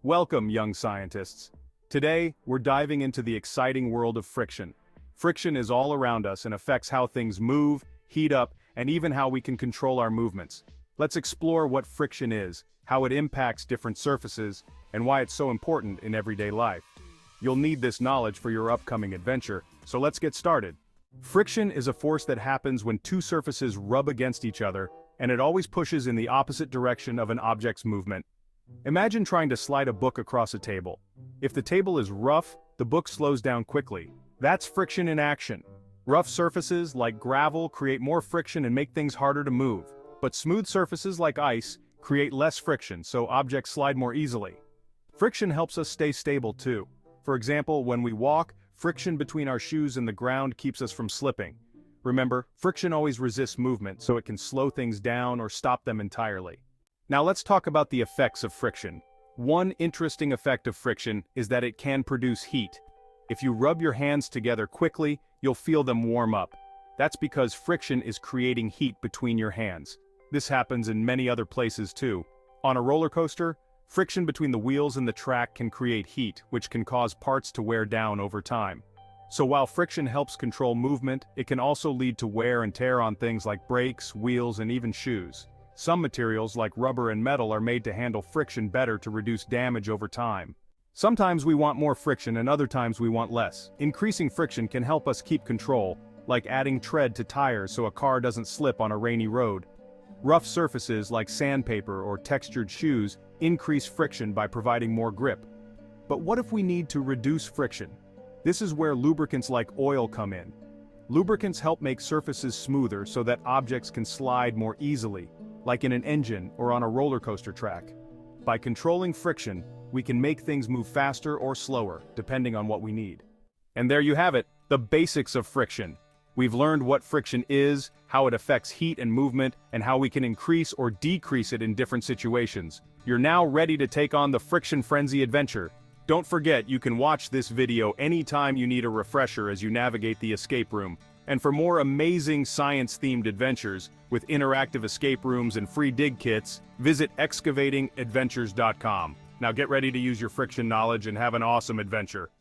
Welcome, young scientists. Today, we're diving into the exciting world of friction. Friction is all around us and affects how things move, heat up, and even how we can control our movements. Let's explore what friction is, how it impacts different surfaces, and why it's so important in everyday life. You'll need this knowledge for your upcoming adventure, so let's get started. Friction is a force that happens when two surfaces rub against each other, and it always pushes in the opposite direction of an object's movement. Imagine trying to slide a book across a table. If the table is rough, the book slows down quickly. That's friction in action. Rough surfaces, like gravel, create more friction and make things harder to move. But smooth surfaces, like ice, create less friction, so objects slide more easily. Friction helps us stay stable too. For example, when we walk, friction between our shoes and the ground keeps us from slipping. Remember, friction always resists movement, so it can slow things down or stop them entirely. Now let's talk about the effects of friction. One interesting effect of friction is that it can produce heat. If you rub your hands together quickly, you'll feel them warm up. That's because friction is creating heat between your hands. This happens in many other places too. On a roller coaster, friction between the wheels and the track can create heat, which can cause parts to wear down over time. So while friction helps control movement, it can also lead to wear and tear on things like brakes, wheels, and even shoes. Some materials, like rubber and metal, are made to handle friction better to reduce damage over time. Sometimes we want more friction and other times we want less. Increasing friction can help us keep control, like adding tread to tires so a car doesn't slip on a rainy road. Rough surfaces like sandpaper or textured shoes increase friction by providing more grip. But what if we need to reduce friction? This is where lubricants like oil come in. Lubricants help make surfaces smoother so that objects can slide more easily, like in an engine or on a roller coaster track. By controlling friction, we can make things move faster or slower, depending on what we need. And there you have it, the basics of friction. We've learned what friction is, how it affects heat and movement, and how we can increase or decrease it in different situations. You're now ready to take on the friction frenzy adventure. Don't forget, you can watch this video anytime you need a refresher as you navigate the escape room. And for more amazing science-themed adventures, with interactive escape rooms and free dig kits, visit excavatingadventures.com. Now get ready to use your friction knowledge and have an awesome adventure.